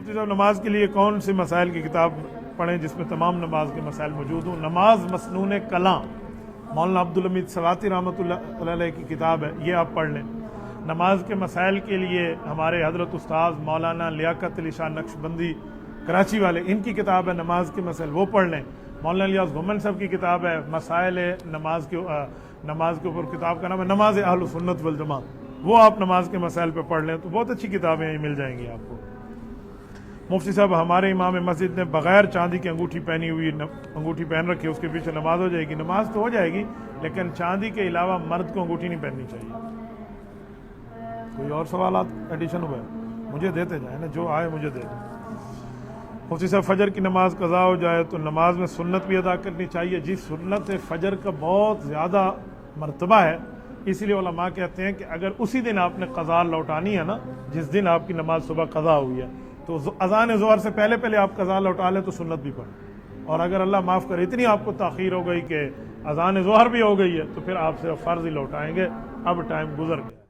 مفتی صاحب نماز کے لیے کون سی مسائل کی کتاب پڑھیں جس میں تمام نماز کے مسائل موجود ہوں؟ نماز مسنون کلاں مولانا عبدالحمید سواتی رحمۃ اللہ علیہ کی کتاب ہے، یہ آپ پڑھ لیں۔ نماز کے مسائل کے لیے ہمارے حضرت استاذ مولانا لیاقت علی شاہ نقشبندی کراچی والے، ان کی کتاب ہے نماز کے مسائل، وہ پڑھ لیں۔ مولانا الیاس گھمن صاحب کی کتاب ہے مسائل نماز کے اوپر، کتاب کا نام ہے نماز اہل سنت والجماع، وہ آپ نماز کے مسائل پہ پڑھ لیں تو بہت اچھی کتابیں یہ مل جائیں گی آپ کو۔ مفتی صاحب ہمارے امام مسجد نے بغیر چاندی کی انگوٹھی پہنی ہوئی انگوٹھی پہن رکھی ہے، اس کے پیچھے نماز ہو جائے گی؟ نماز تو ہو جائے گی لیکن چاندی کے علاوہ مرد کو انگوٹھی نہیں پہننی چاہیے۔ کوئی اور سوالات ایڈیشن ہوئے مجھے دیتے جائیں نا، جو آئے مجھے دے دیں۔ مفتی صاحب فجر کی نماز قضا ہو جائے تو نماز میں سنت بھی ادا کرنی چاہیے؟ جی سنت فجر کا بہت زیادہ مرتبہ ہے، اسی لیے علماء کہتے ہیں کہ اگر اسی دن آپ نے قضا لوٹانی ہے نا، جس دن آپ کی نماز صبح قضا ہوئی ہے، تو اذان ظہر سے پہلے آپ قضا لوٹا لیں تو سنت بھی پڑھیں، اور اگر اللہ معاف کرے اتنی آپ کو تاخیر ہو گئی کہ اذان ظہر بھی ہو گئی ہے تو پھر آپ سے فرض ہی لوٹائیں گے، اب ٹائم گزر گیا۔